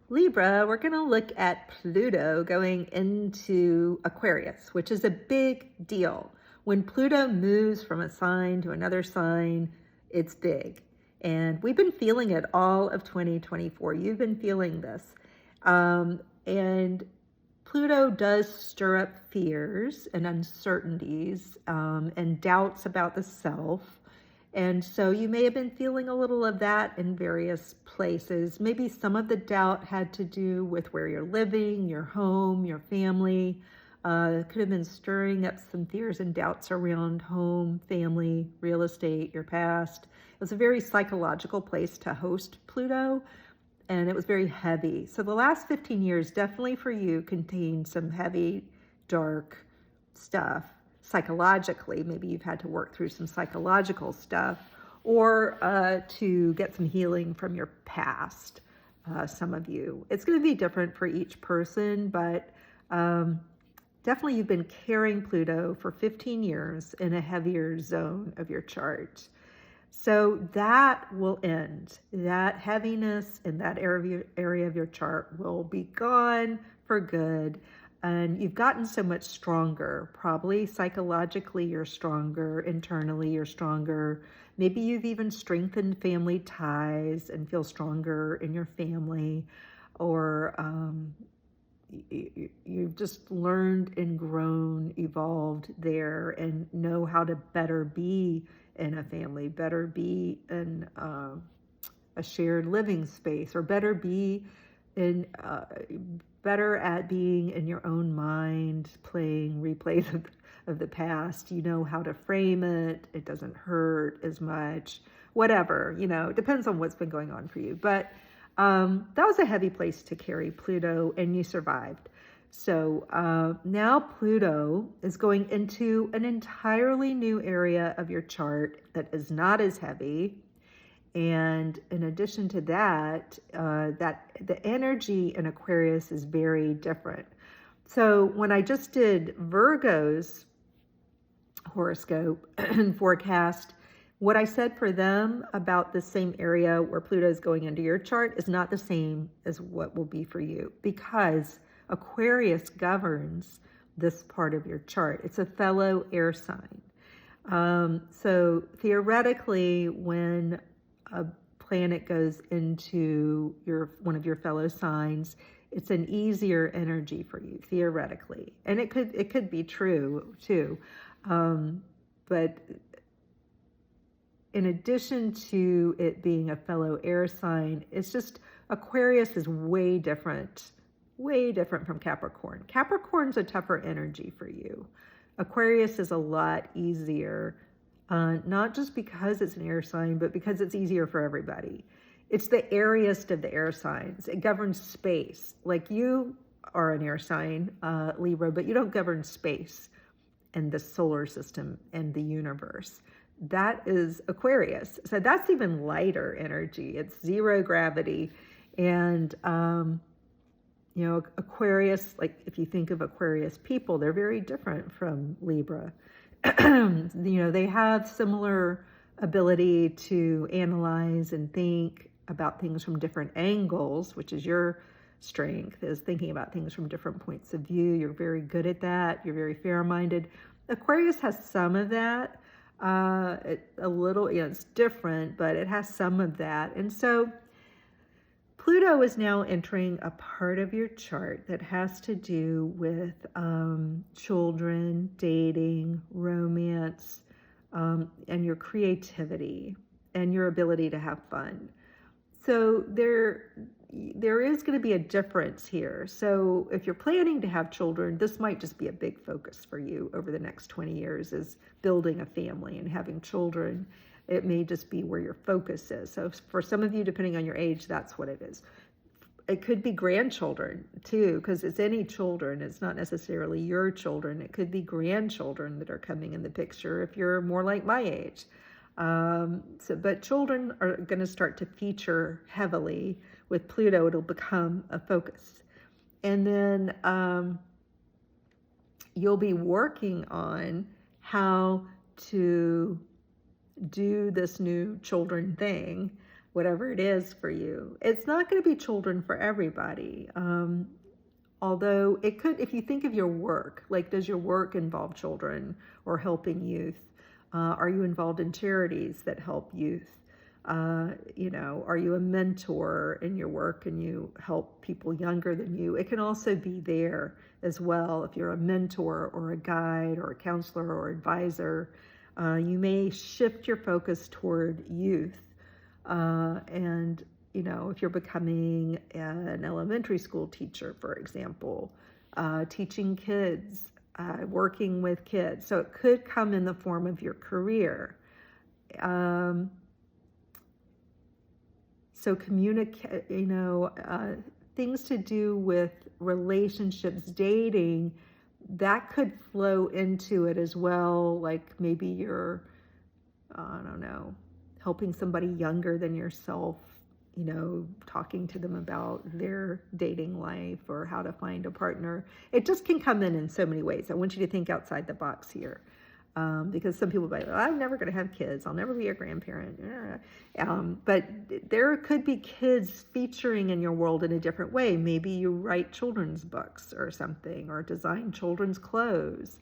Libra, we're going to look at Pluto going into Aquarius, which is a big deal. When Pluto moves from a sign to another sign, it's big. And we've been feeling it all of 2024. You've been feeling this. And Pluto does stir up fears and uncertainties and doubts about the self. And so you may have been feeling a little of that in various places. Maybe some of the doubt had to do with where you're living, your home, your family. Could have been stirring up some fears and doubts around home, family, real estate, your past. It was a very psychological place to host Pluto, and it was very heavy. So the last 15 years definitely for you contained some heavy, dark stuff. Psychologically, maybe you've had to work through some psychological stuff, or to get some healing from your past. Some of you, it's going to be different for each person, but definitely you've been carrying Pluto for 15 years in a heavier zone of your chart. So that will end. That heaviness in that area of your chart will be gone for good. And you've gotten so much stronger. Probably psychologically you're stronger, internally you're stronger. Maybe you've even strengthened family ties and feel stronger in your family. Or you've just learned and grown, evolved there, and know how to better be in a family, better be in a shared living space, or better be in better at being in your own mind, playing replays of the past. You know how to frame it. It doesn't hurt as much. Whatever, it depends on what's been going on for you. But that was a heavy place to carry Pluto, and you survived. So now Pluto is going into an entirely new area of your chart that is not as heavy. And in addition to that, that the energy in Aquarius is very different. So when I just did Virgo's horoscope and forecast, what I said for them about the same area where Pluto is going into your chart is not the same as what will be for you, because Aquarius governs this part of your chart. It's a fellow air sign. So theoretically, when a planet goes into one of your fellow signs, it's an easier energy for you theoretically, and it could be true too. But in addition to it being a fellow air sign, it's just Aquarius is way different from Capricorn. Capricorn's a tougher energy for you. Aquarius is a lot easier. Not just because it's an air sign, but because it's easier for everybody. It's the airiest of the air signs. It governs space. Like you are an air sign, Libra, but you don't govern space and the solar system and the universe. That is Aquarius. So that's even lighter energy. It's zero gravity. And, Aquarius, like if you think of Aquarius people, they're very different from Libra. They have similar ability to analyze and think about things from different angles, which is your strength, is thinking about things from different points of view. You're very good at that. You're very fair-minded. Aquarius has some of that, a little, it's different, but it has some of that. And so Pluto is now entering a part of your chart that has to do with children, dating, romance, and your creativity and your ability to have fun. So there is going to be a difference here. So if you're planning to have children, this might just be a big focus for you over the next 20 years, is building a family and having children. It may just be where your focus is. So for some of you, depending on your age, that's what it is. It could be grandchildren too, because it's any children. It's not necessarily your children. It could be grandchildren that are coming in the picture if you're more like my age. But children are going to start to feature heavily. With Pluto, it'll become a focus. And then you'll be working on how to do this new children thing whatever it is for you. It's not going to be children for everybody. Although it could, if you think of your work, like does your work involve children or helping youth? Are you involved in charities that help youth? Are you a mentor in your work and you help people younger than you? It can also be there as well. If you're a mentor or a guide or a counselor or advisor, you may shift your focus toward youth. And if you're becoming an elementary school teacher, for example, teaching kids, working with kids. So it could come in the form of your career. So communicate, things to do with relationships, dating, that could flow into it as well. Like maybe you're, I don't know, helping somebody younger than yourself, talking to them about their dating life or how to find a partner. It just can come in so many ways. I want you to think outside the box here. Because some people are like, I'm never going to have kids. I'll never be a grandparent. But there could be kids featuring in your world in a different way. Maybe you write children's books or something, or design children's clothes.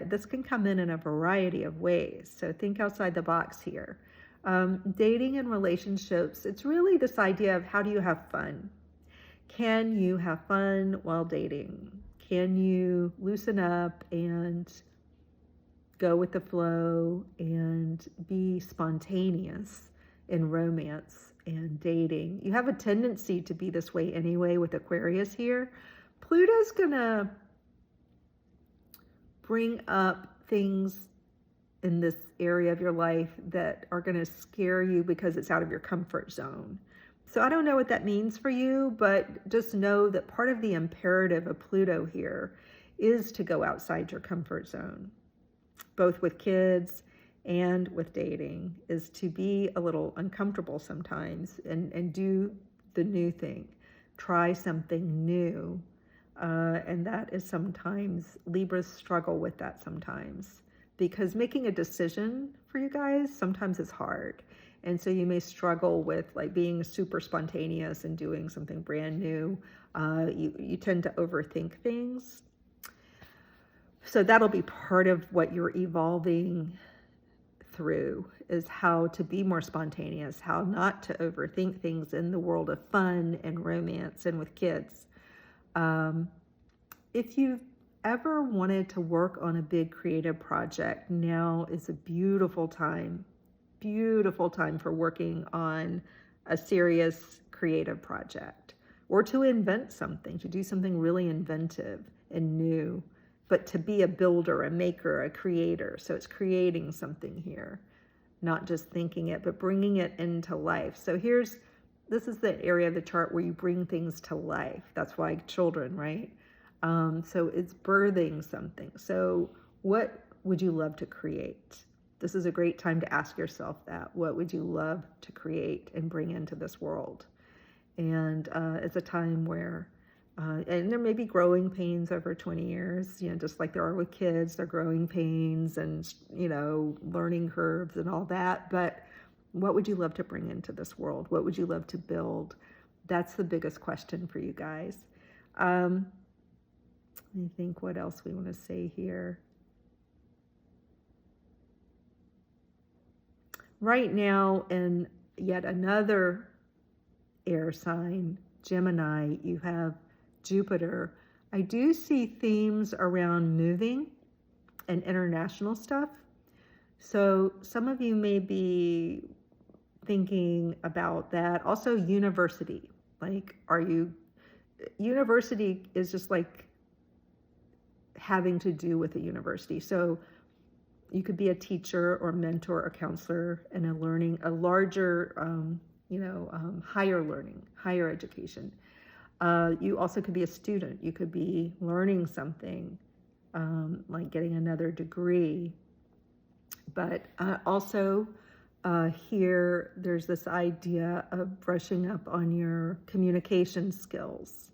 This can come in a variety of ways. So think outside the box here. Dating and relationships, it's really this idea of how do you have fun? Can you have fun while dating? Can you loosen up and go with the flow and be spontaneous in romance and dating? You have a tendency to be this way anyway with Aquarius here. Pluto's gonna bring up things in this area of your life that are gonna scare you because it's out of your comfort zone. So I don't know what that means for you, but just know that part of the imperative of Pluto here is to go outside your comfort zone, both with kids and with dating, is to be a little uncomfortable sometimes and do the new thing, try something new. And that is sometimes, Libras struggle with that sometimes, because making a decision for you guys sometimes is hard. And so you may struggle with like being super spontaneous and doing something brand new. You tend to overthink things. So that'll be part of what you're evolving through, is how to be more spontaneous, how not to overthink things in the world of fun and romance and with kids. If you've ever wanted to work on a big creative project, now is a beautiful time for working on a serious creative project, or to invent something, to do something really inventive and new. But to be a builder, a maker, a creator. So it's creating something here, not just thinking it, but bringing it into life. So this is the area of the chart where you bring things to life. That's why children, right? So it's birthing something. So what would you love to create? This is a great time to ask yourself that. What would you love to create and bring into this world? And it's a time where and there may be growing pains over 20 years, just like there are with kids. They're growing pains and, learning curves and all that. But what would you love to bring into this world? What would you love to build? That's the biggest question for you guys. Let me think what else we want to say here. Right now, in yet another air sign, Gemini, you have Jupiter. I do see themes around moving and international stuff. So some of you may be thinking about that. Also university, like university is just like having to do with a university. So you could be a teacher or mentor or counselor in a larger, higher learning, higher education. You also could be a student. You could be learning something, like getting another degree. But also here, there's this idea of brushing up on your communication skills.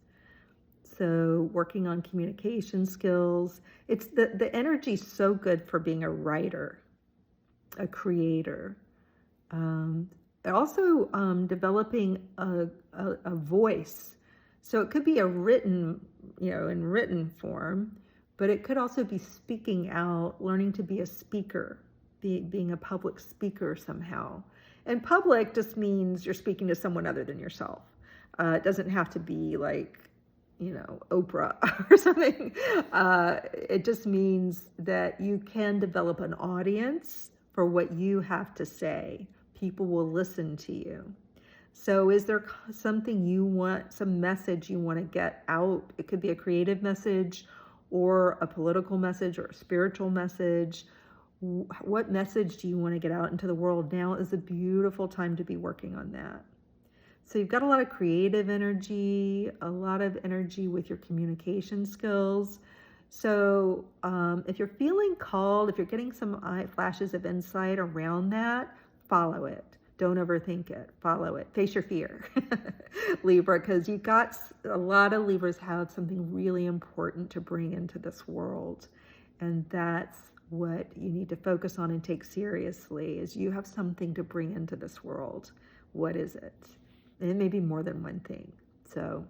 So working on communication skills. It's the energy's so good for being a writer, a creator. Also, developing a voice. So it could be a written, in written form, but it could also be speaking out, learning to be a speaker, being a public speaker somehow. And public just means you're speaking to someone other than yourself. It doesn't have to be like, Oprah or something. It just means that you can develop an audience for what you have to say. People will listen to you. So is there something you want, some message you want to get out? It could be a creative message or a political message or a spiritual message. What message do you want to get out into the world? Now is a beautiful time to be working on that. So you've got a lot of creative energy, a lot of energy with your communication skills. So if you're feeling called, if you're getting some flashes of insight around that, follow it. Don't overthink it. Follow it. Face your fear, Libra, because you've got a lot of Libras have something really important to bring into this world. And that's what you need to focus on and take seriously, is you have something to bring into this world. What is it? And it may be more than one thing. So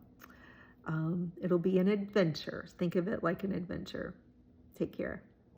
it'll be an adventure. Think of it like an adventure. Take care.